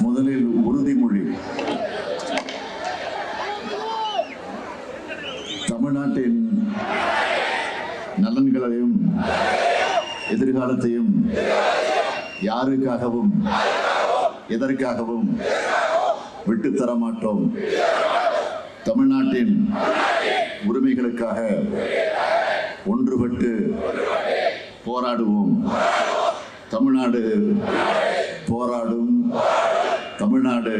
முதலில் உறுதிமொழி. தமிழ்நாட்டின் நலன்களையும் எதிர்காலத்தையும் யாருக்காகவும் எதற்காகவும் விட்டுத்தர மாட்டோம். தமிழ்நாட்டின் உரிமைகளுக்காக ஒன்றுபட்டு போராடுவோம். தமிழ்நாடு போராடும், தமிழ்நாடு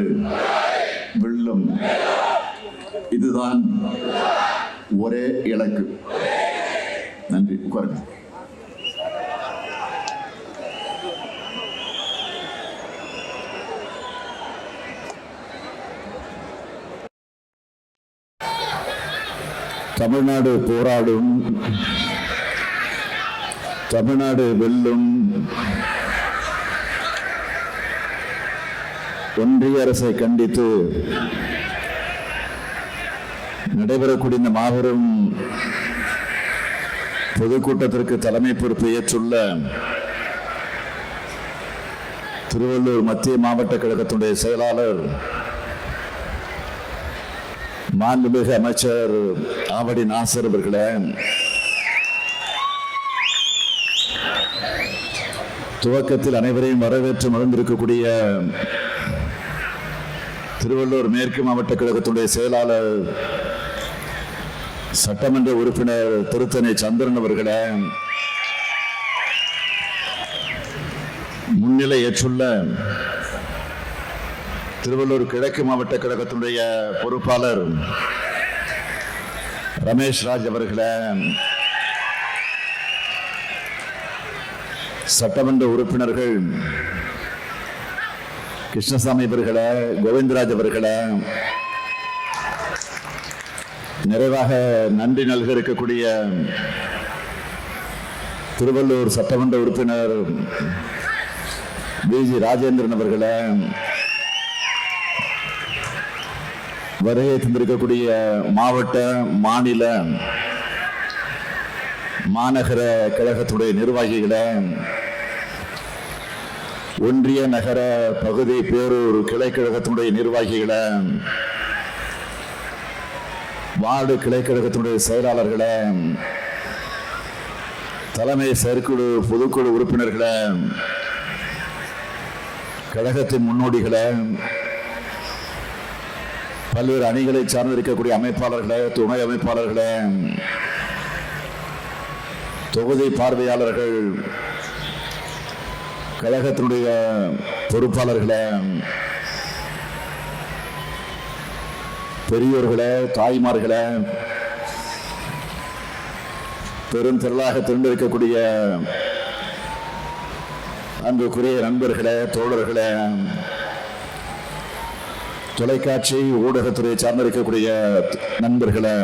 வெல்லும். இதுதான் ஒரே இலக்கு. நன்றி. உட்காருங்க. தமிழ்நாடு போராடும், தமிழ்நாடு வெல்லும். ஒன்றிய அரசை கண்டித்து நடைபெறக்கூடிய இந்த மாபெரும் பொதுக்கூட்டத்திற்கு தலைமை பொறுப்பு ஏற்றுள்ள திருவள்ளூர் மத்திய மாவட்ட கழகத்துடைய செயலாளர் மாண்புமிகு அமைச்சர் ஆவடி நாசர் அவர்களே, துவக்கத்தில் அனைவரையும் வரவேற்று மகிழ்ந்திருக்கக்கூடிய திருவள்ளூர் மேற்கு மாவட்ட கழகத்துடைய செயலாளர் சட்டமன்ற உறுப்பினர் திருத்தணி சந்திரன் அவர்களே, முன்னிலை ஏற்றுள்ள திருவள்ளூர் கிழக்கு மாவட்ட கழகத்தினுடைய பொறுப்பாளர் ரமேஷ் ராஜ் அவர்களே, சட்டமன்ற உறுப்பினர்கள் கிருஷ்ணசாமி அவர்களே, கோவிந்தராஜ் அவர்களே, நிறைவாக நன்றி நல்க இருக்கக்கூடிய திருவள்ளூர் சட்டமன்ற உறுப்பினர் பிஜி ராஜேந்திரன் அவர்களே, வருகை தந்திருக்கக்கூடிய மாவட்ட, மாநில, மாநகர கழகத்துடைய நிர்வாகிகளே, ஒன்றிய நகர பகுதி பேரூர் கிளைக்கழகத்தினுடைய நிர்வாகிகளே, வார்டு கிளைக்கழகத்தினுடைய செயலாளர்களே, தலைமை செயற்குழு பொதுக்குழு உறுப்பினர்களே, கழகத்தின் முன்னோடிகளே, பல்வேறு அணிகளை சார்ந்திருக்கக்கூடிய அமைப்பாளர்களே, துணை அமைப்பாளர்களே, தொகுதி பார்வையாளர்கள், கழகத்தினுடைய பொறுப்பாளர்களே, பெரியோர்களே, தாய்மார்களே, பெருந்திரளாக திரண்டிருக்கக்கூடிய அன்புக்குரிய நண்பர்களே, தோழர்களே, தொலைக்காட்சி ஊடகத்துறை சார்ந்திருக்கக்கூடிய நண்பர்களே,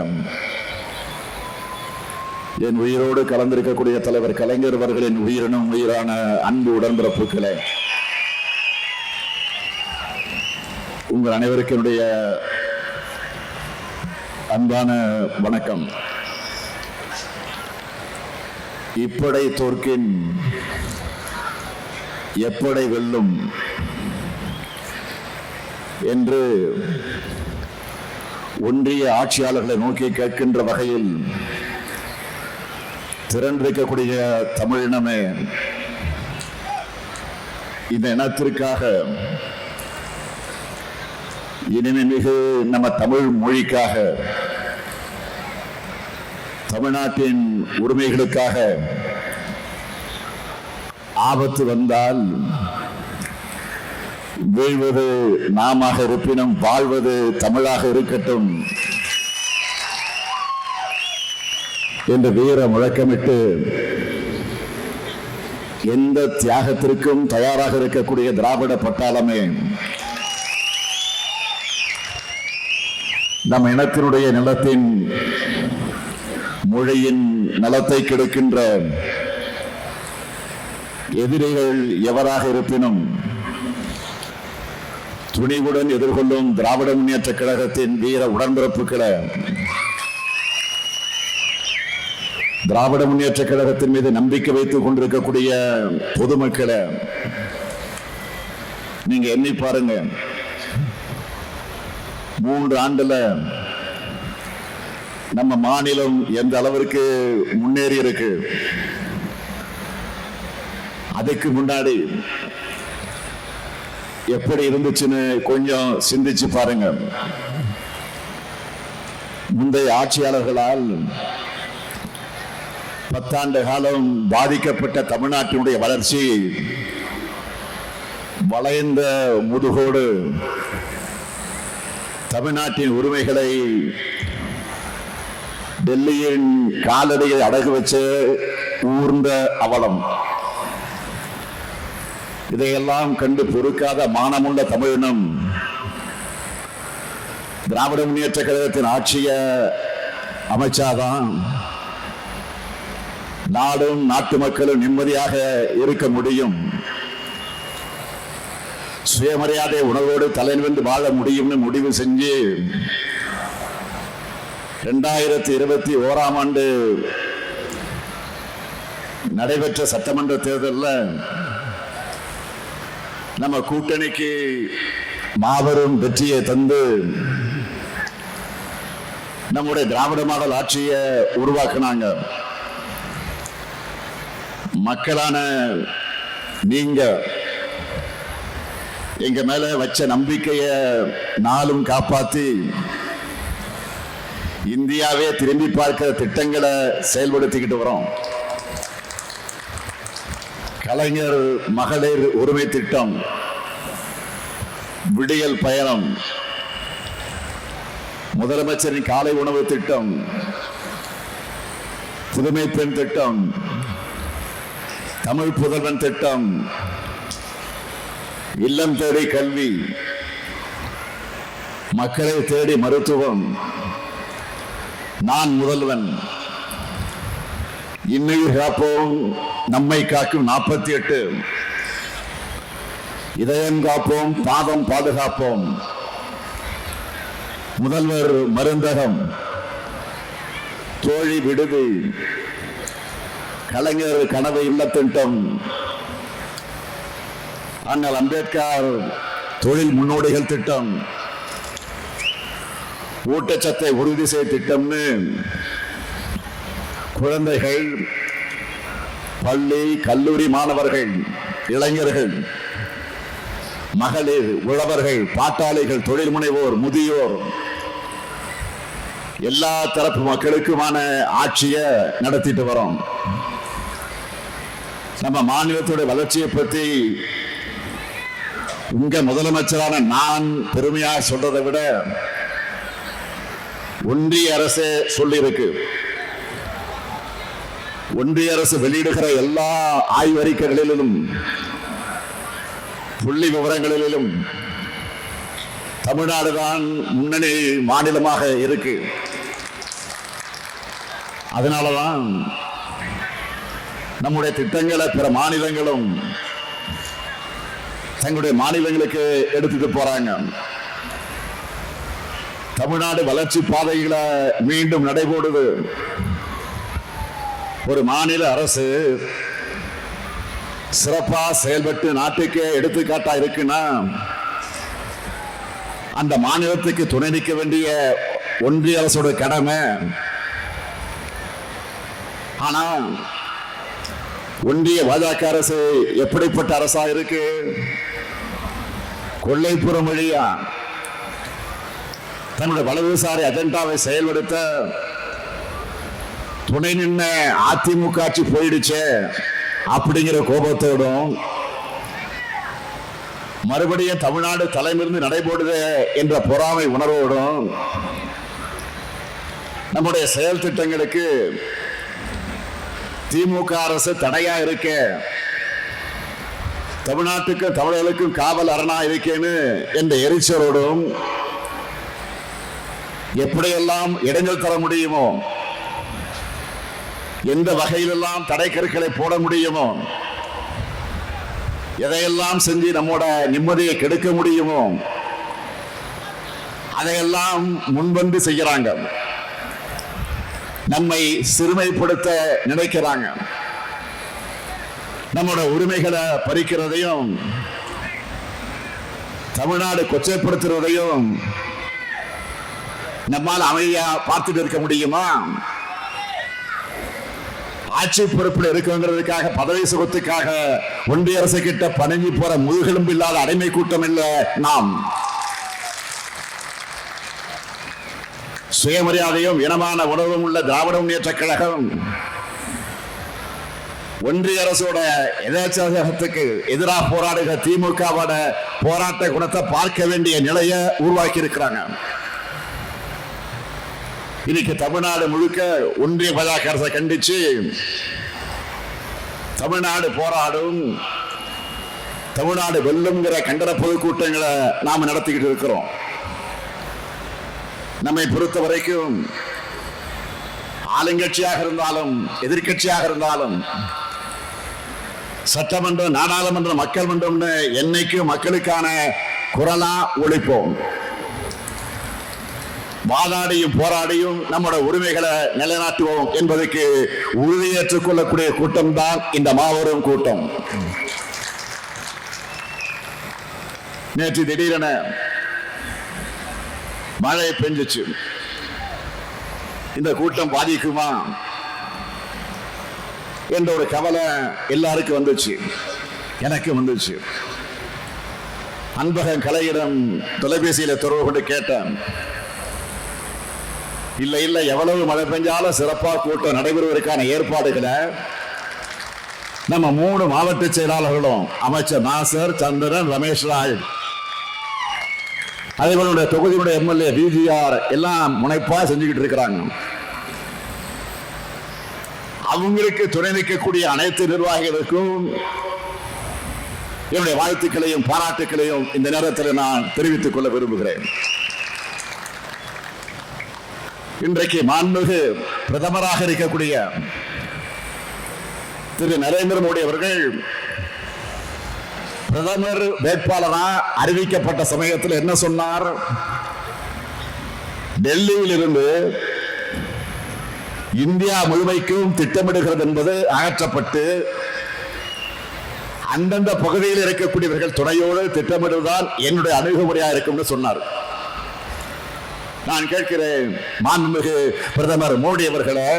என் உயிரோடு கலந்திருக்கக்கூடிய தலைவர் கலைஞர் அவர்களின் உயிரினும் உயிரான அன்பு உடன்பிறப்புகளே, உங்கள் அனைவருக்கும் என்னுடைய அன்பான வணக்கம். இப்படை தோற்கின் எப்படை வெல்லும் என்று ஒன்றிய ஆட்சியாளர்களை நோக்கி கேட்கின்ற வகையில் திரண்டிருக்கக்கூடிய தமிழினமே, இந்த இனத்திற்காக இனிமை மிகு நம்ம தமிழ் மொழிக்காக, தமிழ்நாட்டின் உரிமைகளுக்காக ஆபத்து வந்தால் வீழ்வது நாமாக இருப்பினும் வாழ்வது தமிழாக இருக்கட்டும் என்று வீர முழக்கமிட்டு எந்த தியாகத்திற்கும் தயாராக இருக்கக்கூடிய திராவிட பட்டாளமே, நம் இனத்தினுடைய நிலத்தின் மொழியின் நலத்தை கெடுக்கின்ற எதிரிகள் எவராக இருப்பினும் துணிவுடன் எதிர்கொள்ளும் திராவிட முன்னேற்ற கழகத்தின் வீர உடன்பிறப்புகளை, திராவிட முன்னேற்ற கழகத்தின் மீது நம்பிக்கை வைத்துக் கொண்டிருக்கக்கூடிய பொதுமக்களை நீங்க எண்ணி பாருங்க, 3 ஆண்டுல நம்ம மாநிலம் எந்த அளவிற்கு முன்னேறி இருக்கு. அதுக்கு முன்னாடி எப்படி இருந்துச்சுன்னு கொஞ்சம் சிந்திச்சு பாருங்க. முந்தைய ஆட்சியாளர்களால் 10 ஆண்டு காலம் பாதிக்கப்பட்ட தமிழ்நாட்டினுடைய வளர்ச்சி வளைந்த முதுகோடு தமிழ்நாட்டின் உரிமைகளை டெல்லியின் காலடியை அடகு வச்சு ஊர்ந்த அவலம். இதையெல்லாம் கண்டு பொறுக்காத மானமுள்ள தமிழினம் திராவிட முன்னேற்ற கழகத்தின் ஆட்சியை அமைச்சாதான் நாடும் நாட்டு மக்களும் நிம்மதியாக இருக்க முடியும், சுயமரியாதை உணர்வோடு தலைநிமிர்ந்து வாழ முடியும்னு முடிவு செஞ்சு 2021ஆம் ஆண்டு நடைபெற்ற சட்டமன்ற தேர்தலில் நம்ம கூட்டணிக்கு மாபெரும் வெற்றியை தந்து நம்முடைய திராவிட மாடல் ஆட்சியை உருவாக்குனாங்க. மக்களான நீங்க எங்க மேல வச்ச நம்பிக்கைய நாளும் காப்பாத்தி இந்தியாவே திரும்பி பார்க்கிற திட்டங்களை செயல்படுத்திக்கிட்டு வரோம். கலைஞர் மகளிர் உரிமை திட்டம், விடியல் பயணம், முதலமைச்சரின் காலை உணவு திட்டம், புதுமை பெண் திட்டம், தமிழ் புதல்வன் திட்டம், இல்லம் தேடி கல்வி, மக்களை தேடி மருத்துவம், நான் முதல்வன், இன்னுயிர் காப்போம் நம்மை காக்கும் 48, இதயம் காப்போம் பாதம் பாதுகாப்போம், முதல்வர் மருந்தகம், தோழி விடுதி, கலைஞர் கனவு இல்ல திட்டம், அண்ணல் அம்பேத்கர் தொழில் முன்னோடிகள் திட்டம், ஊட்டச்சத்தை உறுதி செய்ய திட்டம்னு குழந்தைகள், பள்ளி கல்லூரி மாணவர்கள், இளைஞர்கள், மகளிர், உழவர்கள், பாட்டாளிகள், தொழில் முனைவோர், முதியோர், எல்லா தரப்பு மக்களுக்குமான ஆட்சியை நடத்திட்டு வரோம். நம்ம மாநிலத்துடைய வளர்ச்சியை பற்றி உங்க முதலமைச்சரான நான் பெருமையா சொல்றதை விட ஒன்றிய அரசே சொல்லியிருக்கு. ஒன்றிய அரசு வெளியிடுகிற எல்லா ஆய்வறிக்கைகளிலும் புள்ளி விவரங்களிலும் தமிழ்நாடுதான் முன்னணி மாநிலமாக இருக்கு. அதனாலதான் நம்முடைய திட்டங்களை பிற மாநிலங்களும் தங்களுடைய மாநிலங்களுக்கு எடுத்துட்டு போறாங்க. தமிழ்நாடு வளர்ச்சி பாதைகளை மீண்டும் நடைபோடுது. ஒரு மாநில அரசு சிறப்பா செயல்பட்டு நாட்டுக்கே எடுத்துக்காட்டா இருக்குன்னா அந்த மாநிலத்துக்கு துணை நிற்க வேண்டிய ஒன்றிய அரசோட கடமை. ஆனா ஒன்றிய பாஜக அரசு எப்படிப்பட்ட அரசா இருக்கு? கொள்ளைப்புறம் வழியா தன்னுடைய வலதுசாரி அஜெண்டாவை செயல்படுத்த துணை நின்ன அதிமுக ஆட்சி போயிடுச்சு அப்படிங்கிற கோபத்தோடும் மறுபடியும் தமிழ்நாடு தலைமிருந்து நடைபோடுது என்ற பொறாமை உணர்வோடும் நம்முடைய செயல் திட்டங்களுக்கு திமுக அரசு தடையா இருக்க, தமிழ்நாட்டுக்கும் தமிழர்களுக்கும் காவல் அரணா இருக்கேன்னு என்ற எரிச்சலோடும் எப்படியெல்லாம் இடைஞ்சல் தர முடியுமோ, எந்த வகையிலெல்லாம் தடை கருக்களை போட முடியுமோ, எதையெல்லாம் செஞ்சு நம்மோட நிம்மதியை கெடுக்க முடியுமோ அதையெல்லாம் முன்வந்து செய்யறாங்க. நம்மை சிறுமைப்படுத்த நினைக்கிறாங்க. நம்மோட உரிமைகளை பறிக்கிறதையும் தமிழ்நாடு கொச்சைப்படுத்துவதையும் நம்மால் அமைதியா பார்த்துட்டு இருக்க முடியுமா? ஆட்சி பொறுப்பில் இருக்குங்கிறதுக்காக பதவி சுகத்துக்காக ஒன்றிய அரசு கிட்ட பணிஞ்சு போற முதுகெலும்பு இல்லாத அடிமை கூட்டம் இல்ல நாம். சுயமரியாதையும் இனமான உணர்வும் உள்ள திராவிட முன்னேற்ற கழகம் ஒன்றிய அரசோட எதாச்சத்துக்கு எதிராக போராடுகிற திமுகவோட போராட்ட குணத்தை பார்க்க வேண்டிய நிலையை உருவாக்கி இருக்கிறாங்க. இன்னைக்கு தமிழ்நாடு முழுக்க ஒன்றிய பாஜக அரசை கண்டிச்சு தமிழ்நாடு போராடும், தமிழ்நாடு வெல்லுங்கிற கண்டன பொதுக்கூட்டங்களை நாம நடத்திக்கிட்டு இருக்கிறோம். நம்மை பொறுத்த வரைக்கும் ஆளுங்கட்சியாக இருந்தாலும் எதிர்கட்சியாக இருந்தாலும் சட்டமன்றம், நாடாளுமன்றம், மக்கள் மன்றம்னு என்னைக்கும் மக்களுக்கான குரலா ஒழிப்போம். வாதாடியும் போராடியும் நம்முடைய உரிமைகளை நிலைநாட்டுவோம் என்பதற்கு உறுதியேற்றுக் கொள்ளக்கூடிய கூட்டம் தான் இந்த மாபெரும் கூட்டம். நேற்று திடீரென மழை பெஞ்சிச்சு. இந்த கூட்டம் பாதிக்குமா என்ற ஒரு கவலை எல்லாருக்கும் வந்துச்சு, எனக்கு வந்துச்சு. அன்பகம் கலையிடம் தொலைபேசியில தொடர்பு கொண்டு கேட்டேன். இல்ல எவ்வளவு மழை பெஞ்சாலும் சிறப்பா கூட்டம் நடைபெறுவதற்கான ஏற்பாடுகளை நம்ம 3 மாவட்ட செயலாளர்களும், அமைச்சர் நாசர், சந்திரன், ரமேஷ் ராய், அதேபோல தொகுதியுடைய எம்எல்ஏ பிஜிஆர் எல்லாம் முனைப்பா செஞ்சுக்கிட்டு இருக்கிறாங்க. அவங்களுக்கு துணை நிற்கக்கூடிய அனைத்து நிர்வாகிகளுக்கும் என்னுடைய வாழ்த்துக்களையும் பாராட்டுக்களையும் இந்த நேரத்தில் நான் தெரிவித்துக் கொள்ள விரும்புகிறேன். இன்றைக்கு மாண்புமிகு பிரதமராக இருக்கக்கூடிய திரு நரேந்திர மோடி அவர்கள் பிரதமர் வேட்பாளராக அறிவிக்கப்பட்ட சமயத்தில் என்ன சொன்னார்? டெல்லியில் இருந்து இந்தியா முழுமைக்கும் திட்டமிடுகிறது என்பது அகற்றப்பட்டு அந்தந்த பகுதியில் இருக்கக்கூடியவர்கள் துணையோடு திட்டமிடுவதுதான் என்னுடைய அணுகுமுறையாக இருக்கும் சொன்னார். நான் கேட்கிறேன், மாண்புமிகு பிரதமர் மோடி அவர்களே,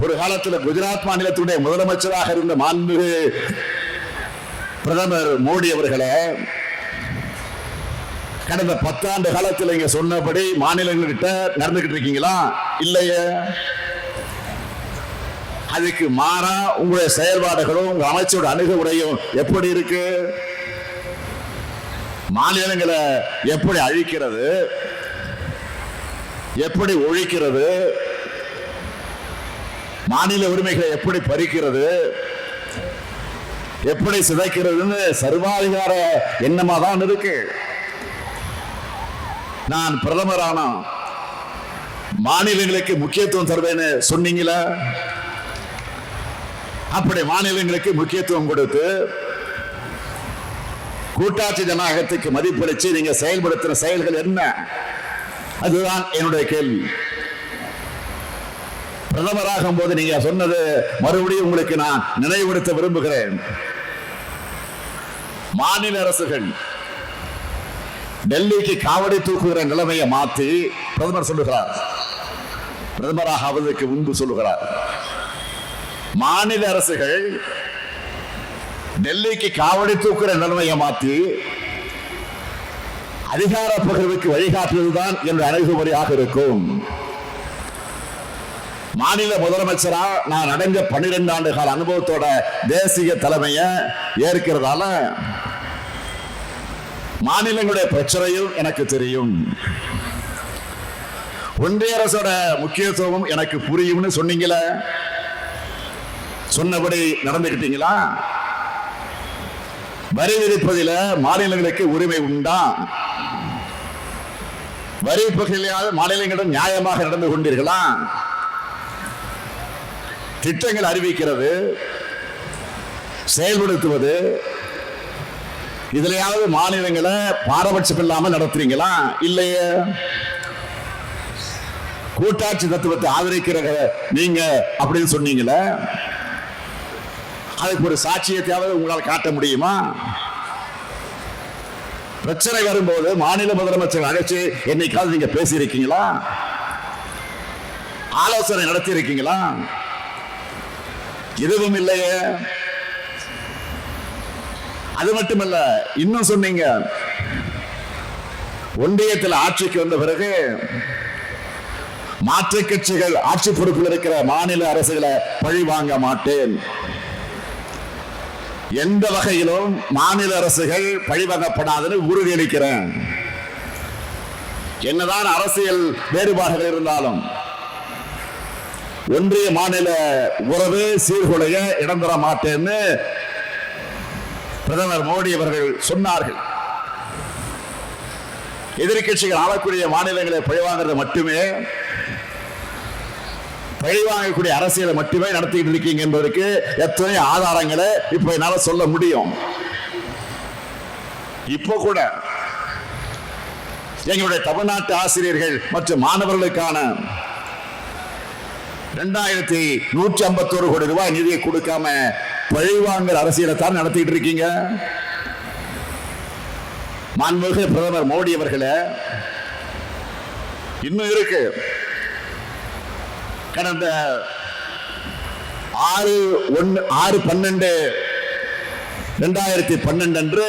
ஒரு காலத்தில் குஜராத் மாநிலத்துடைய முதலமைச்சராக இருந்த மாண்புமிகு பிரதமர் மோடி அவர்களே, கடந்த 10 ஆண்டு காலத்தில் இங்க சொன்னபடி மாநிலங்கள்கிட்ட நடந்துகிட்டு இருக்கீங்களா? இல்லையே. அதுக்கு மாறா உங்களுடைய செயல்பாடுகளும் உங்க அமைச்சரோட அணுகுமுறையும் எப்படி இருக்கு? மாநிலங்களை எப்படி அழிக்கிறது, எப்படி ஒழிக்கிறது, மாநில உரிமைகளை எப்படி பறிக்கிறது, எப்படி சிதைக்கிறதுன்னு சர்வாதிகார எண்ணமா தான் இருக்கு. நான் பிரதமரான மாநிலங்களுக்கு முக்கியத்துவம் தருவேன்னு சொன்னீங்களா? அப்படி மாநிலங்களுக்கு முக்கியத்துவம் கொடுத்து கூட்டாட்சி ஜனநாயகத்துக்கு மதிப்பளிச்சு நீங்க செயல்படுத்தின செயல்கள் என்ன? அதுதான் என்னுடைய கேள்வி. பிரதமராகும் போது நீங்க சொன்னது மறுபடியும் உங்களுக்கு நான் நினைவுபடுத்த விரும்புகிறேன். மாநில அரசுகள் டெல்லிக்கு காவடி தூக்குகிற நிலைமையை மாற்றி பிரதமர் சொல்லுகிறார். பிரதமராக ஆவதற்கு முன்பு சொல்லுகிறார், மாநில அரசுகள் டெல்லிக்கு காவடி தூக்குற நிலைமையை மாற்றி அதிகார பகிர்வுக்கு வழிகாட்டுவதுதான் என்ற அணுகுமுறையாக இருக்கும். மாநில முதலமைச்சரா நான் அடைந்த 12 ஆண்டு கால அனுபவத்தோட தேசிய தலைமையை ஏற்கிறதால மாநிலங்களுடைய பிரச்சனையும் எனக்கு தெரியும். ஒன்றிய அரசோட முக்கியத்துவம் எனக்கு புரியும்னு சொன்னீங்களே, சொன்னபடி நடந்துக்கிட்டீங்களா? வரி விதிப்பதில் மாநிலங்களுக்கு உரிமை உண்டா? வரி பகுதியிலாவது மாநிலங்களிடம் நியாயமாக நடந்து கொண்டீர்களா? திட்டங்கள் அறிவிக்கிறது, செயல்படுத்துவது, இதுலயாவது மாநிலங்களை பாரபட்சம் இல்லாமல் நடத்துறீங்களா? இல்லையே. கூட்டாட்சி தத்துவத்தை ஆதரிக்கிற நீங்க அப்படின்னு சொன்னீங்களே, அதுக்கு ஒரு சாட்சியத்தையாவது உங்களால் காட்ட முடியுமா? பிரச்சனை வரும்போது மாநில முதலமைச்சர் அழைச்சு என்னைக்காவது நீங்க பேசியிருக்கீங்களா? ஆலோசனை நடத்தி இருக்கீங்களா? எதுவும் இல்லையே. அது மட்டுமல்ல, இன்னும் சொன்னீங்க, ஒன்றியத்தில் ஆட்சிக்கு வந்த பிறகு மாற்று கட்சிகள் ஆட்சி பொறுப்பில் இருக்கிற மாநில அரசுகளை பழி வாங்க மாட்டேன். எந்த வகையிலும் மாநில அரசுகள் பழிவாங்கப்படாதுன்னு உறுதியளிக்கிறேன். என்னதான் அரசியல் வேறுபாடுகள் இருந்தாலும் ஒன்றிய மாநில உறவு சீர்குலைய இடம் தர மாட்டேன்னு பிரதமர் மோடி அவர்கள் சொன்னார்கள். எதிர்க்கட்சிகள் ஆளக்கூடிய மாநிலங்களை பழிவாங்கிறது மட்டுமே, பழிவாங்கக்கூடிய அரசியலை மட்டுமே நடத்திட்டு இருக்கீங்க என்பதற்கு எத்தனை ஆதாரங்களை இப்ப என்னால சொல்ல முடியும். இப்போ கூட எங்களுடைய தமிழ்நாட்டு ஆசிரியர்கள் மற்றும் மாணவர்களுக்கான 2151 கோடி ரூபாய் நிதியை கொடுக்காம பழிவாங்கல் அரசியலை தான் நடத்திட்டு இருக்கீங்க. மாண்புமிகு பிரதமர் மோடி அவர்களே, இன்னும் இருக்கு. கடந்த 6/12/2012 அன்று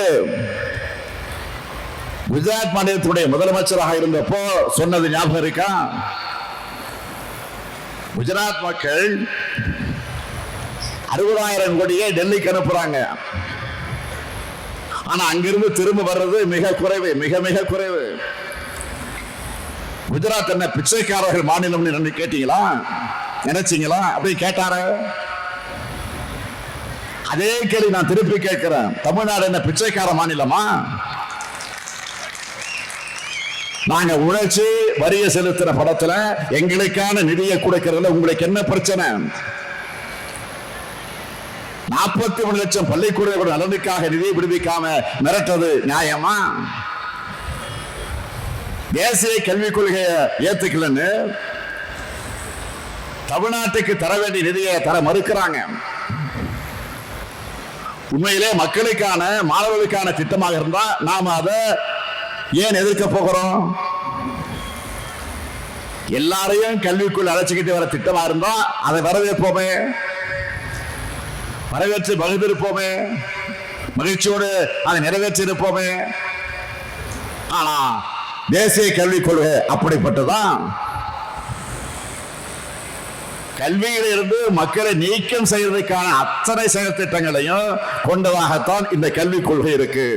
குஜராத் மாநிலத்துடைய முதலமைச்சராக இருந்தப்போ சொன்னது ஞாபகம் இருக்கா? குஜராத் மக்கள் 60,000 கோடியை டெல்லிக்கு அனுப்புறாங்க. ஆனா அங்கிருந்து திரும்ப வர்றது மிக குறைவு, மிக மிக குறைவு. குஜராத் என்ன பிச்சைக்காரர்கள் மாநிலம் கேட்டீங்களா? நினைச்சீங்களா? அப்படி கேட்டார. அதே கேள்வி நான் திருப்பி கேட்கிறேன். தமிழ்நாடு என்ன பிச்சைக்கார மாநிலமா? நாங்க உழைச்சி வரிய செலுத்துற படத்துல எங்களுக்கான நிதியை கொடுக்கிறதுல உங்களுக்கு என்ன பிரச்சனை? 43 லட்சம் பள்ளிக்கூட நலனுக்காக நிதியை விடுவிக்காம மிரட்டது நியாயமா? தேசிய கல்விக் கொள்கையை ஏத்துக்கலன்னு தமிழ்நாட்டுக்கு தர வேண்டிய நிதியை தர மறுக்கிறாங்க. உண்மையிலே மக்களுக்கான மாணவர்களுக்கான திட்டமாக இருந்தா நாம அதை ஏன் எதிர்க்க போகிறோம்? எல்லாரையும் கல்விக்குள் அழைச்சிக்கிட்டு வர திட்டமா இருந்தா அதை வரவேற்போமே, வரவேற்று பகிர்ந்திருப்போமே, மகிழ்ச்சியோடு அதை நிறைவேற்றி இருப்போமே. ஆனா தேசிய கல்விக் கொள்கை அப்படிப்பட்டதான். கல்வியில் இருந்து மக்களை நீக்கம் செய்வதற்கான அத்தனை செயல் திட்டங்களையும் கொண்டதாகத்தான் இந்த கல்விக் கொள்கை இருக்கு.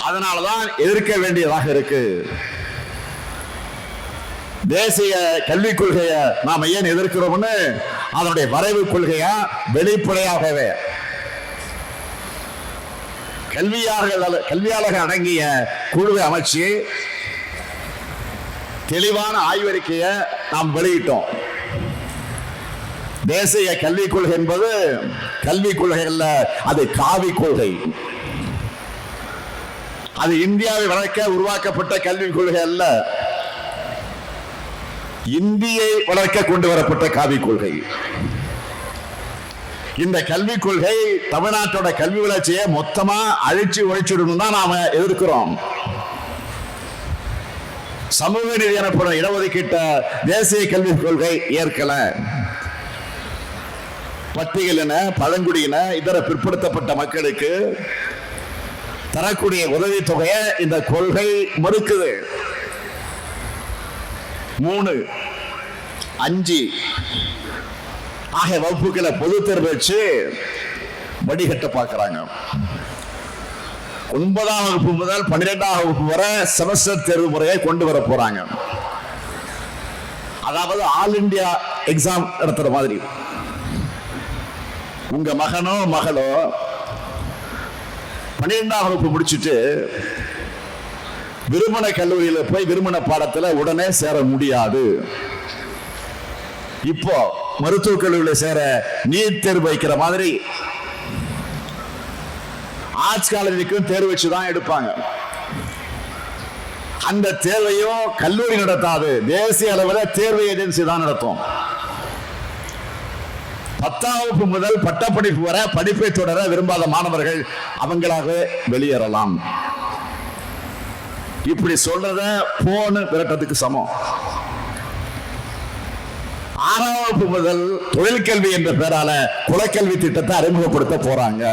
அதனாலதான் எதிர்க்க வேண்டியதாக இருக்கு. தேசிய கல்விக் கொள்கையை நாம ஏன் எதிர்க்கிறோம்னு அதனுடைய வரைவு கொள்கையா வெளிப்படையாகவே கல்வியாளர்கள் அடங்கிய குழுவை அமைச்சு தெளிவான ஆய்வறிக்கையை நாம் வெளியிட்டோம். தேசிய கல்விக் கொள்கை என்பது கல்விக் கொள்கை அல்ல, அது காவி கொள்கை. அது இந்தியாவை வளர்க்க உருவாக்கப்பட்ட கல்விக் கொள்கை அல்ல, இந்தியை வளர்க்க கொண்டு வரப்பட்ட காவி கொள்கை. இந்த கல்விக் கொள்கை தமிழ்நாட்டோட கல்வி வளர்ச்சியை மொத்தமா அழிச்சு ஒழிச்சுடணும் தான் நாம எதிர்க்கிறோம். சமூக நீதி எனப்படும் இடஒதுக்கீட்ட தேசிய கல்விக் கொள்கை ஏற்கல. பட்டியலின, பழங்குடியின, இதர பிற்படுத்தப்பட்ட மக்களுக்கு தரக்கூடிய உதவி தொகையை இந்த கொள்கை மறுக்குது. 3, 5 ஆகிய வகுப்புகளை பொது தேர்வு வச்சு வடிகட்ட பார்க்கிறாங்க. 9ஆம் வகுப்பு முதல் 12ஆம் வகுப்பு வரை செமஸ்டர் தேர்வு முறையை கொண்டு வர போறாங்க. அதாவது ஆல் இந்தியா எக்ஸாம் நடத்துற மாதிரி. உங்க மகனோ மகளோ 12ஆம் வகுப்பு முடிச்சுட்டு விருமண கல்லூரியில் போய் விருமண பாடத்தில் உடனே சேர முடியாது. இப்போ மருத்துவக் கல்லூரியில் சேர நீட் தேர்வு வைக்கிற மாதிரி ஆர்ட்ஸ் காலேஜுக்கும் தேர்வு வச்சுதான் எடுப்பாங்க. அந்த தேர்வையும் கல்லூரி நடத்தாது, தேசிய அளவில் தேர்வு ஏஜென்சி தான் நடத்தும். 10ஆம் வகுப்பு முதல் பட்டப்படிப்பு வரை படிப்பை தொடர விரும்பாத மாணவர்கள் அவங்களாக வெளியேறலாம். இப்படி சொல்றத போன விரட்டத்துக்கு சமம். 6ஆம் வகுப்பு முதல் தொழிற்கல்வி என்ற பெயரால குலக்கல்வி திட்டத்தை அறிமுகப்படுத்த போறாங்க.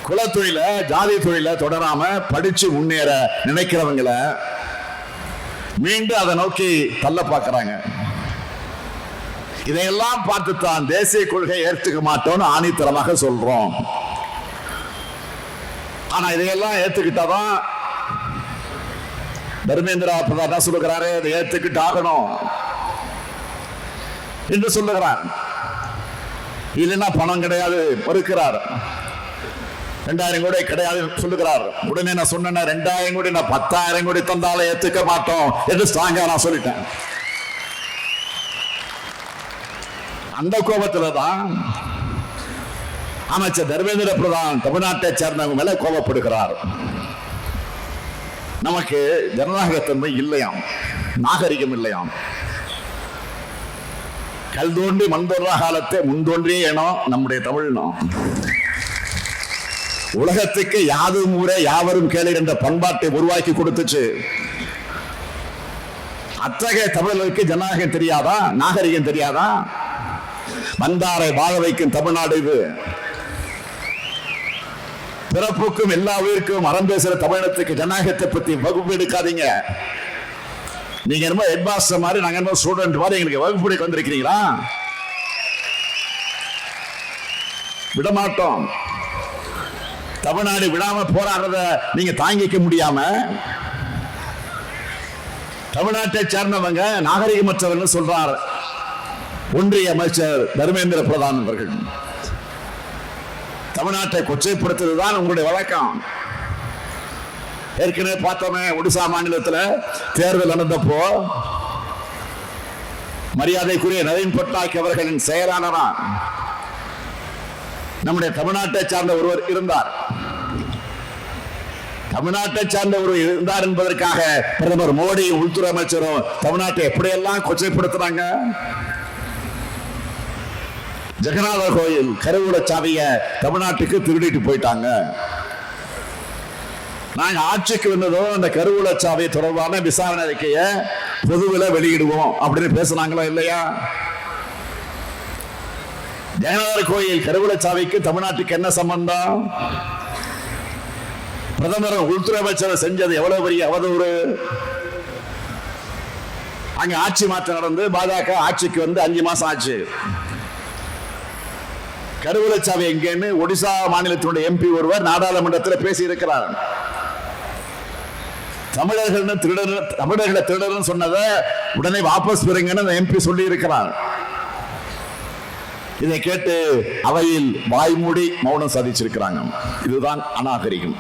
குலத்தொழில ஜாதி தொழில தொடராம படிச்சு முன்னேற நினைக்கிறவங்களை மீண்டும் அதை நோக்கி தள்ள பார்க்கிறாங்க. இதையெல்லாம் பார்த்துத்தான் தேசிய கொள்கை ஏற்றுக்க மாட்டோம்னு ஆணித்தரமாக சொல்றோம். ஆனா இதையெல்லாம் ஏத்துக்கிட்டாதான் தர்மேந்திரா பிரதான் என்ன சொல்லுகிறாரு, இதை ஏத்துக்கிட்டு ஆகணும் என்று சொல்லுகிறார். இல்லைன்னா பணம் கிடையாது மறுக்கிறார். 2000 கோடி கிடையாது சொல்லுகிறார். உடனே நான் சொன்னேன் 2000 கோடி நான் 10,000 கோடி தந்தாலும் ஏத்துக்க மாட்டோம் என்று ஸ்ட்ராங்கா நான் சொல்லிட்டேன். அந்த கோபத்துல தான் அமைச்சர் தர்மேந்திர பிரதான் தமிழ்நாட்டை சேர்ந்தவங்க மேல கோபப்படுகிறார். நமக்கு ஜனநாயகத்தன்மை இல்லையாம், நாகரிகம் இல்லையாம். கல் தோன்றி மண் தோன்றா காலத்தை முன்தோன்றியே ஏனோ நம்முடைய தமிழ்னம். உலகத்துக்கு யாதும் ஊரே யாவரும் கேளு என்ற பண்பாட்டை உருவாக்கி கொடுத்துச்சு. அத்தகைய தமிழர்களுக்கு ஜனநாயகம் தெரியாதா, நாகரிகம் தெரியாதா? வந்தாரை வாழ வைக்கும் தமிழ்நாடு இது. பிறப்புக்கும் எல்லா உயிருக்கும் அறம் பேசுற தமிழகத்துக்கு ஜனநாயகத்தை பத்தி வகுப்பு எடுக்காதீங்க. நீங்க என்னமோ ஹெட் மாஸ்டர் மாதிரி, நாங்க என்னமோ ஸ்டூடெண்ட் மாதிரி எங்களுக்கு வகுப்பு எடுக்க வந்திருக்கிறீங்களா? விடமாட்டோம். தமிழ்நாடு விடாம போராடுறத நீங்க தாங்கிக்க முடியாம தமிழ்நாட்டை சேர்ந்தவங்க நாகரிகமற்றவர்கள் சொல்றார் ஒன்றிய அமைச்சர் தர்மேந்திர பிரதான் அவர்கள். தமிழ்நாட்டை கொச்சைப்படுத்துவதுதான் உங்களுடைய வழக்கம். ஏற்கனவே பார்த்தோமே, ஒடிசா மாநிலத்தில் தேர்தல் நடந்தப்போ மரியாதைக்குரிய நவீன் பட்நாயக் அவர்களின் செயலாளரா நம்முடைய தமிழ்நாட்டை சார்ந்த ஒருவர் இருந்தார். தமிழ்நாட்டை சார்ந்த ஒருவர் இருந்தார் என்பதற்காக பிரதமர் மோடி உள்துறை அமைச்சரும் தமிழ்நாட்டை எப்படியெல்லாம் கொச்சைப்படுத்துறாங்க. ஜெகநாதர் கோயில் கருவூல சாவிய தமிழ்நாட்டுக்கு திருடிட்டு போயிட்டாங்க. நாங்க ஆட்சிக்கு வந்ததும் அந்த கருவூல சாவி தொடர்பான விசாரணை அறிக்கையை பொதுவில் வெளியிடுவோம் அப்படின்னு பேசுனாங்களா இல்லையா? ஜெகநாதர் கோயில் கருவூல சாவிக்கு தமிழ்நாட்டுக்கு என்ன சம்பந்தம்? பிரதமர் உள்துறை அமைச்சர் செஞ்சது எவ்வளவு பெரிய அவதூறு. அங்க ஆட்சி மாற்றம் நடந்து பாஜக ஆட்சிக்கு வந்து 5 மாசம் ஆச்சு. கருவூலச்சாவி எங்கன்னு ஒடிசா மாநிலத்தினுடைய எம்பி ஒருவர் நாடாளுமன்றத்தில் பேசி இருக்கிறார். தமிழர்களை திருடர் சொன்னதை உடனே வாபஸ் பெறுங்கன்னு எம்பி சொல்லி இருக்கிறார். இதை கேட்டு அவையில் வாய்மூடி மௌனம் சாதிச்சிருக்கிறாங்க. இதுதான் அநாகரிகம்.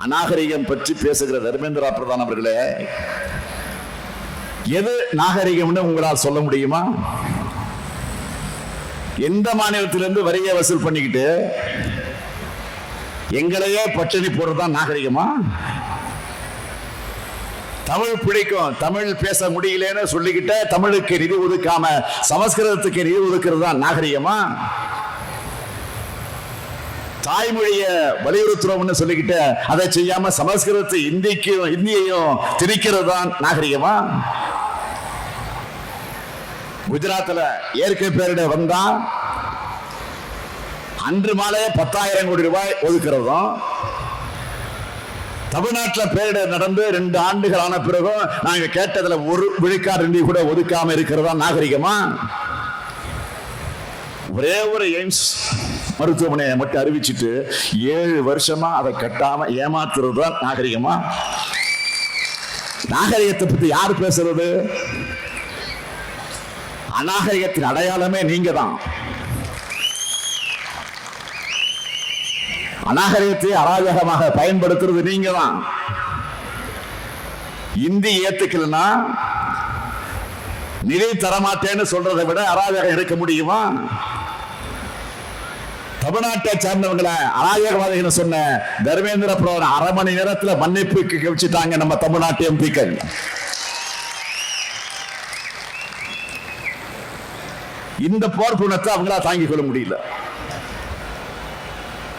அநாகரிகம் பற்றி பேசுகிற தர்மேந்திரா பிரதான் அவர்களே, எது நாகரிகம்னு உங்களால் சொல்ல முடியுமா? எந்த மாநிலத்திலிருந்து வரியை வசூல் பண்ணிக்கிட்டு எங்களையே பட்டினி போடுறதுதான் நாகரிகமா? தமிழ் பிடிக்கும், தமிழ் பேச முடியலன்னு சொல்லிக்கிட்ட தமிழுக்கு நிதி ஒதுக்காம சமஸ்கிருதத்துக்கு நிதி ஒதுக்கிறது தான் நாகரிகமா? தாய்மொழிய வலியுறுத்துறோம்னு சொல்லிக்கிட்ட அதை செய்யாம சமஸ்கிருதத்தை இந்தியையும் திணிக்கிறது தான் நாகரிகமா? குஜராத்தில் இயற்கை பேரிட வந்தா அன்று மாலையே 10,000 கோடி ரூபாய் ஒதுக்கிறதும், தமிழ்நாட்டில் பேரிடர் நடந்து 2 ஆண்டுகள் ஆன பிறகும் நாங்க கேட்டதுல 1 விழுக்காடு நிதி கூட ஒதுக்காம இருக்கிறதா நாகரிகமா? ஒரே ஒரு எய்ம்ஸ் மருத்துவமனையை மட்டும் அறிவிச்சுட்டு 7 வருஷமா அதை கட்டாம ஏமாத்துறது தான் நாகரிகமா? நாகரிகத்தை பத்தி யார் பேசுறது? அநாகரிகத்தின் அடையாளமே நீங்க தான். அநாகரிகத்தை அராஜகமாக பயன்படுத்துறது நீங்க தான். இந்தி ஏத்துக்கலன்னா நிதி தரமாட்டேன்னு சொல்றதை விட அராஜகம் இருக்க முடியுமா? தமிழ்நாட்டை சேர்ந்தவங்களை அராஜகவாதிகள் சொன்ன தர்மேந்திர பிரதான் 1/2 மணி நேரத்தில் மன்னிப்பு வச்சுட்டாங்க நம்ம தமிழ்நாட்டு எம்பிக்கள். இந்த போர் குணத்தை அவங்களா தாங்கிக் கொள்ள முடியல.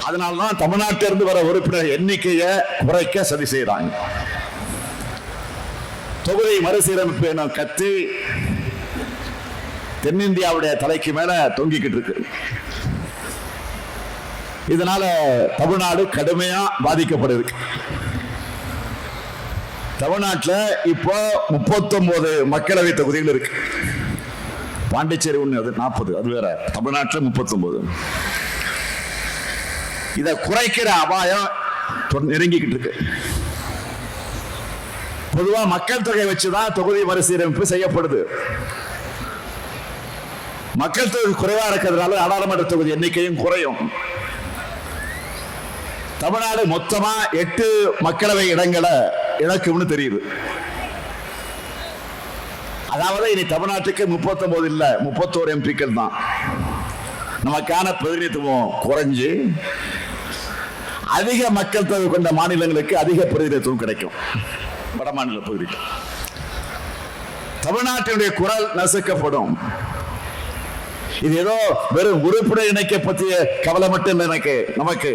அதனால்தான் தமிழ்நாட்டிலிருந்து வர உறுப்பினர் எண்ணிக்கையை குறைக்க சதி செய்யறாங்க. தொகுதி மறுசீரமைப்பு என கத்தி தென்னிந்தியாவுடைய தலைக்கு மேல தொங்கிக்கிட்டு இருக்கு. இதனால தமிழ்நாடு கடுமையா பாதிக்கப்படுது. தமிழ்நாட்டில் இப்போ 39 மக்களவை தொகுதிகள் இருக்கு. பாண்டிச்சேரி ஒண்ணு, அது 40, அது வேற. தமிழ்நாட்டில் 39. இதை குறைக்கிற அபாயம் நெருங்கிக்கிட்டு இருக்கு. பொதுவா மக்கள் தொகை வச்சுதான் தொகுதி மறுசீரமைப்பு செய்யப்படுது. மக்கள் தொகை குறைவா இருக்கிறதுனால நாடாளுமன்ற தொகுதி எண்ணிக்கையும் குறையும். தமிழ்நாடு மொத்தமா 8 மக்களவை இடங்களை இழக்கும்னு தெரியுது. அதாவது இனி தமிழ்நாட்டுக்கு 39 இல்ல, 31 எம்பிக்கள் தான். நமக்கான பிரதிநிதித்துவம் குறைஞ்சு அதிக மக்கள் தொகை கொண்ட மாநிலங்களுக்கு அதிக பிரதிநிதித்துவம் கிடைக்கும். வட மாநில பகுதிகள் தமிழ்நாட்டினுடைய குரல் நசுக்கப்படும். இது ஏதோ வெறும் உறுப்பினர் இணைக்க பற்றிய கவலை மட்டும் இல்லை. நமக்கு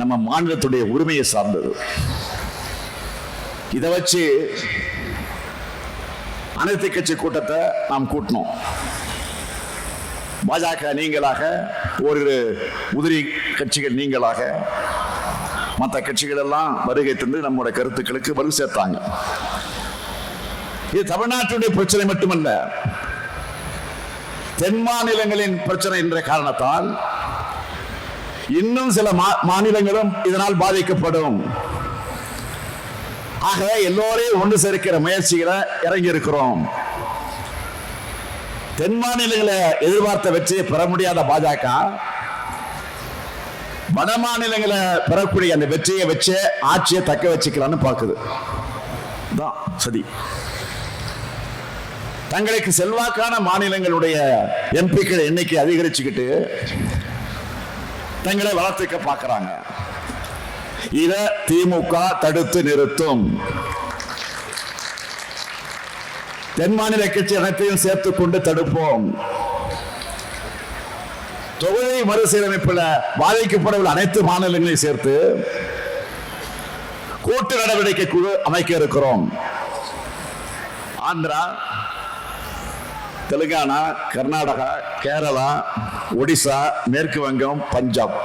நம்ம மாநிலத்துடைய உரிமையை சார்ந்தது. இதை வச்சு அனைத்து கட்சி கூட்டத்தை நாம் கூட்டணும். பாஜக நீங்களாக, ஒரு உதிரி கட்சிகள் நீங்களாக, மற்ற கட்சிகள் எல்லாம் வருகை தந்து நம்முடைய கருத்துக்களுக்கு வலு சேர்த்தாங்க. இது தமிழ்நாட்டுடைய பிரச்சனை மட்டுமல்ல, தென் மாநிலங்களின் பிரச்சனை என்ற காரணத்தால் இன்னும் சில மாநிலங்களும் இதனால் பாதிக்கப்படும். ஆக எல்லோரையும் ஒன்று சேர்க்கிற முயற்சிகளை இறங்கி இருக்கிறோம். தென் மாநிலங்களை எதிர்பார்த்த வெற்றியை பெற முடியாத பாஜக வட மாநிலங்களை பெறக்கூடிய அந்த வெற்றியை வச்சு ஆட்சியை தக்க வச்சுக்கலான்னு பார்க்குது. சரி, தங்களுக்கு செல்வாக்கான மாநிலங்களுடைய எம்பிக்கள் எண்ணிக்கை அதிகரிச்சுக்கிட்டு தங்களை வளர்த்துக்க பார்க்கிறாங்க. இத திமுக தடுத்து நிறுத்தும். தென் மாநில கட்சி அனைத்தையும் சேர்த்துக் கொண்டு தடுப்போம். தொகுதி மறுசீரமைப்பில் பாதிக்கப்படவுள்ள அனைத்து மாநிலங்களையும் சேர்த்து கூட்டு நடவடிக்கை குழு அமைக்க இருக்கிறோம். ஆந்திரா, தெலுங்கானா, கர்நாடகா, கேரளா, ஒடிசா, மேற்கு வங்கம், பஞ்சாப்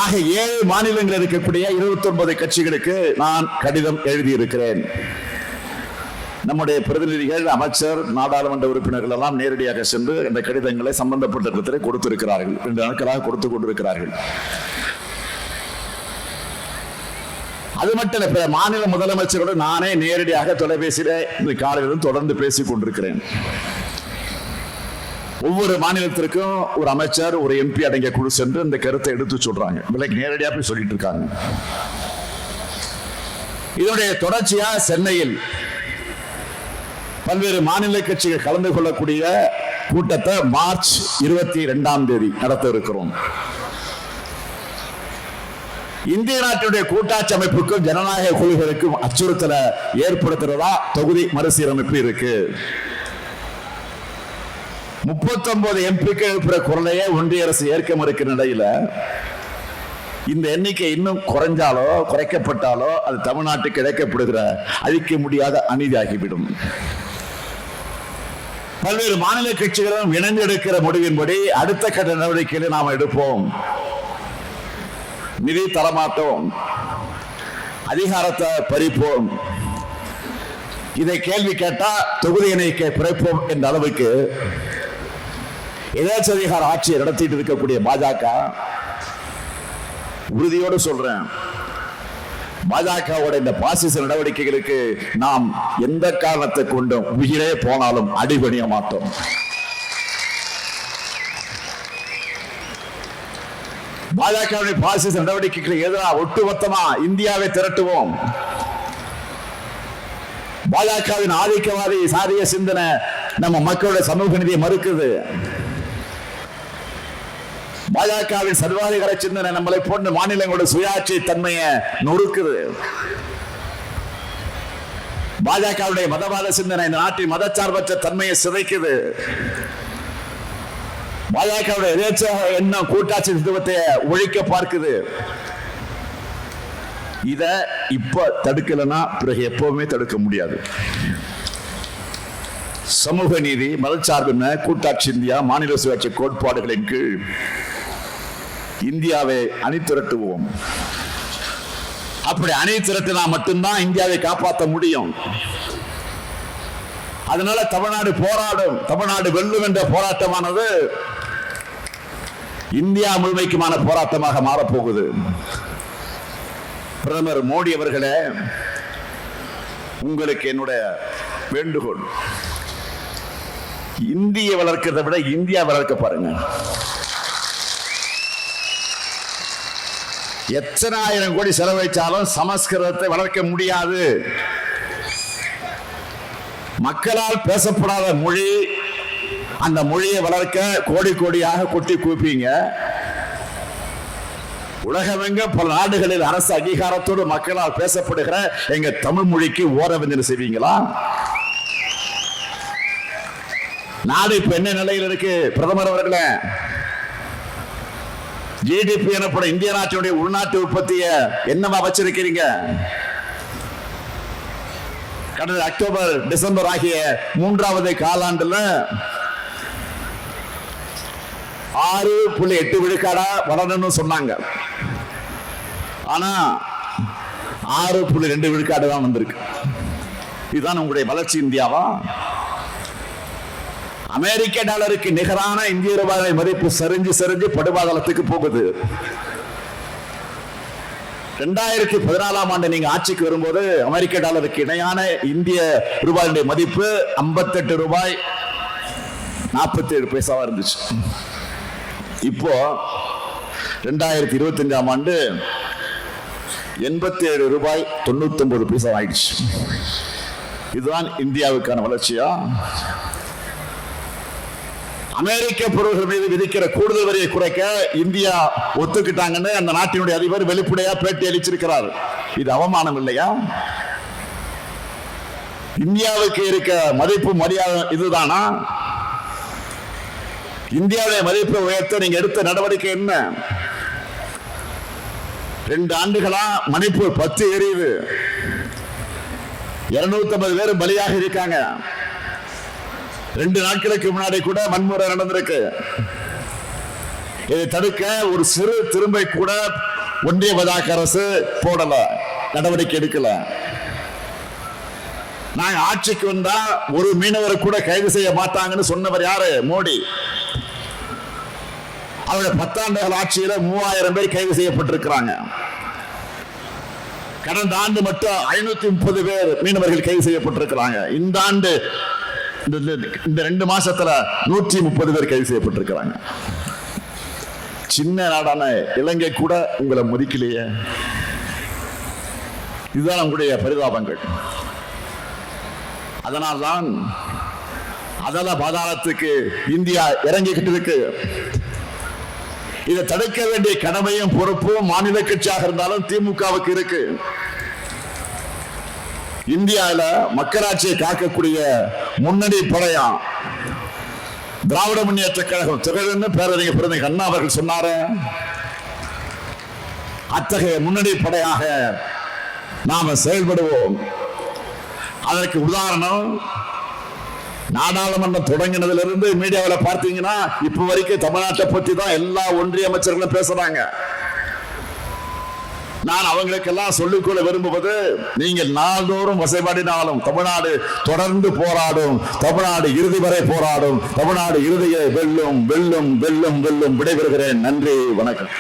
ஆக 7 மாநிலங்களில் இருக்கக்கூடிய 29 கட்சிகளுக்கு நான் கடிதம் எழுதியிருக்கிறேன். நம்முடைய பிரதிநிதிகள், அமைச்சர், நாடாளுமன்ற உறுப்பினர்கள் எல்லாம் நேரடியாக சென்று இந்த கடிதங்களை சம்பந்தப்பட்ட இடத்திலே கொடுத்திருக்கிறார்கள். 2 நாட்களாக கொடுத்துக் கொண்டிருக்கிறார்கள். அது மட்டும் இல்ல, மாநில முதலமைச்சரோடு நானே நேரடியாக தொலைபேசியில இந்த காலையிலும் தொடர்ந்து பேசிக் கொண்டிருக்கிறேன். ஒவ்வொரு மாநிலத்திற்கும் ஒரு அமைச்சர், ஒரு எம்பி அடங்கிய குழு சென்று இந்த கருத்தை எடுத்து சொல்றாங்க. விலைக்கு நேரடியாக போய் சொல்லிட்டு இருக்காங்க. இதனுடைய தொடர்ச்சியா சென்னையில் பல்வேறு மாநில கட்சிகள் கலந்து கொள்ளக்கூடிய கூட்டத்தை மார்ச் 22ஆம் தேதி நடத்த இருக்கிறோம். இந்திய நாட்டுடைய கூட்டாட்சி அமைப்புக்கும் ஜனநாயக கொள்கைகளுக்கும் அச்சுறுத்தலை ஏற்படுத்துறதா தொகுதி மறுசீரமைப்பு இருக்கு. 39 எம்பிக்கள் எழுப்புற குரலையே ஒன்றிய அரசு ஏற்க மறுக்கிற நிலையில இந்த எண்ணிக்கை இன்னும் குறைஞ்சாலோ குறைக்கப்பட்டாலோ அது தமிழ்நாட்டுக்கு இழைக்கப்படுகிற அழிக்க முடியாத அநீதியாகிவிடும். பல்வேறு மாநில கட்சிகளும் இணைந்து எடுக்கிற முடிவின்படி அடுத்த கட்ட நடவடிக்கைகளை நாம் எடுப்போம். நிதி தரமாட்டோம், அதிகாரத்தை பறிப்போம். இதை கேள்வி கேட்டா தொகுதி எண்ணிக்கை குறைப்போம் என்ற அளவுக்கு எதேச்சதிகார ஆட்சியை நடத்திட்டு இருக்கக்கூடிய பாஜக, உறுதியோடு சொல்றேன், பாஜகவோட இந்த பாசிச நடவடிக்கைகளுக்கு நாம் எந்த காரணத்தை கொண்டும் உயிரே போனாலும் அடிபணிய மாட்டோம். பாஜகவுடைய பாசிச நடவடிக்கைகளுக்கு எதிராக ஒட்டுமொத்தமா இந்தியாவை திரட்டுவோம். பாஜகவின் ஆதிக்கவாதி சாதிய சிந்தனை நம்ம மக்களுடைய சமூக நீதியை மறுக்குது. பாஜகவின் சர்வாதிகார சிந்தனை நம்மளை போன்ற மாநிலங்களோட சுயாட்சி தன்மையை நொறுக்குது. பாஜகவுடைய மதவாத சிந்தனை இந்த நாட்டின் மதச்சார்பற்ற தன்மையை சிதைக்குது. பாஜகவுடைய எதேச்சாக எண்ணம் கூட்டாட்சி தத்துவத்தை ஒழிக்க பார்க்குது. இத இப்ப தடுக்கலன்னா பிறகு எப்பவுமே தடுக்க முடியாது. சமூக நீதி, மதச்சார்பின்மை, கூட்டாட்சி இந்தியா, மாநில சுயாட்சி கோட்பாடுகளின் கீழ் இந்தியாவை அணி திரட்டுவோம். அப்படி அணி திரட்டினா மட்டும்தான் இந்தியாவை காப்பாற்ற முடியும். அதனால தமிழ்நாடு போராடும், தமிழ்நாடு வெல்லும் என்ற போராட்டமானது இந்தியா முழுமைக்குமான போராட்டமாக மாறப்போகுது. பிரதமர் மோடி அவர்களே, உங்களுக்கு என்னுடைய வேண்டுகோள், இந்திய வளர்க்கிறதை விட இந்தியா வளர்க்க பாருங்க. எத்தனை ஆயிரம் கோடி செலவழிச்சாலும் சமஸ்கிருதத்தை வளர்க்க முடியாது. மக்களால் பேசப்படாத மொழி, அந்த மொழியை வளர்க்க கோடி கோடியாக கொட்டி குவிப்பீங்க. உலகமெங்க பல நாடுகளில் அரசு அங்கீகாரத்தோடு மக்களால் பேசப்படுகிற எங்க தமிழ் மொழிக்கு ஓரவஞ்சனை செய்வீங்களா? நாடு இப்ப என்ன நிலையில் இருக்கு? பிரதமர் அவர்களே, ஜிடிபி எனப்படும் இந்திய நாட்டினுடைய உள்நாட்டு உற்பத்தியை என்னவா வச்சிருக்கிறீங்க? கடந்த அக்டோபர் டிசம்பர் ஆகிய 3வது காலாண்டுல 6.8 விழுக்காடா வளரணும்னு சொன்னாங்க. ஆனா 6.2 விழுக்காடு தான் வந்திருக்கு. இதுதான் உங்களுடைய வளர்ச்சி இந்தியாவா? அமெரிக்க டாலருக்கு நிகரான இந்திய ரூபாய் மதிப்பு சரிஞ்சு சரிஞ்சு படுபாதளத்துக்கு போகுது. 2014ஆம் ஆண்டு நீங்க ஆட்சிக்கு வரும்போது அமெரிக்க டாலருக்கு இணையான இந்திய ரூபாயுடைய மதிப்பு 58 ரூபாய் 47 பைசாவா இருந்துச்சு. இப்போ 2025ஆம் ஆண்டு 87 ரூபாய் 99 பைசா ஆயிடுச்சு. இதுதான் இந்தியாவுக்கான வளர்ச்சியா? அமெரிக்க பொருள்கள் மீது விதிக்கிற கூடுதல் வரியை குறைக்க இந்தியா ஒத்துக்கிட்டாங்கன்னு அந்த நாட்டினுடைய அதிபர் வெளிப்படையா பேட்டி அளிச்சிருக்கிறார். இது அவமானம் இல்லையா? இந்தியாவுக்கு இருக்க மதிப்பு மரியாதை இதுதானா? இந்தியாவுடைய மதிப்பை உயர்த்த நீங்க எடுத்த நடவடிக்கை என்ன? 2 ஆண்டுகளா மணிப்பூர் 10 எரியுது, 250 பேர் பலியாக இருக்காங்க. 2 நாட்களுக்கு முன்னாடி கூட வன்முறை நடந்திருக்கு. இதை தடுக்க ஒரு சிறு திரும்பை கூட ஒன்றிய பாஜக அரசு போடல, நடவடிக்கை எடுக்கல. நாங்க ஆட்சிக்கு வந்தா ஒரு மீனவரை கூட கைது செய்ய மாட்டாங்கன்னு சொன்னவர் யாரு? மோடி. அவருடைய 10 ஆண்டுகள் ஆட்சியில 3000 பேர் கைது செய்யப்பட்டிருக்கிறாங்க. கடந்த ஆண்டு மட்டும் 530 பேர் மீனவர்கள் கைது செய்யப்பட்டிருக்கிறாங்க. இந்த ஆண்டு இந்த 2 மாசத்துல 130 பேர் கைது செய்யப்பட்டிருக்கிறாங்க. சின்ன நாடான இலங்கை கூட உங்களை மதிக்கலையே. இதுதான் உங்களுடைய பரிதாபங்கள். அதனால்தான் அதல பாதாளத்துக்கு இந்தியா இறங்கிக்கிட்டு இருக்கு. இதை தடுக்க வேண்டிய கடமையும் பொறுப்பும் மாநில கட்சியாக இருந்தாலும் திமுகவுக்கு இருக்கு. இந்தியாவில மக்களாட்சியை காக்கக்கூடிய முன்னணி படையா திராவிட முன்னேற்ற கழகம் திகழ்ந்து பேரறிஞர் பெருந்தகை அண்ணா அவர்கள் சொன்னாரு. அத்தகைய முன்னணி படையாக நாம செயல்படுவோம். அதற்கு உதாரணம், நாடாளுமன்றம் தொடங்கினதிலிருந்து மீடியாவில் பார்த்தீங்கன்னா இப்ப வரைக்கும் தமிழ்நாட்டை பற்றி தான் எல்லா ஒன்றிய அமைச்சர்களும் பேசுறாங்க. நான் அவங்களுக்கெல்லாம் சொல்லிக்கொள்ள விரும்புவது, நீங்கள் நாள்தோறும் வசைபாடினாலும் தமிழ்நாடு தொடர்ந்து போராடும், தமிழ்நாடு இறுதி வரை போராடும், தமிழ்நாடு இறுதியை வெல்லும் வெல்லும் வெல்லும் வெல்லும். விடைபெறுகிறேன். நன்றி, வணக்கம்.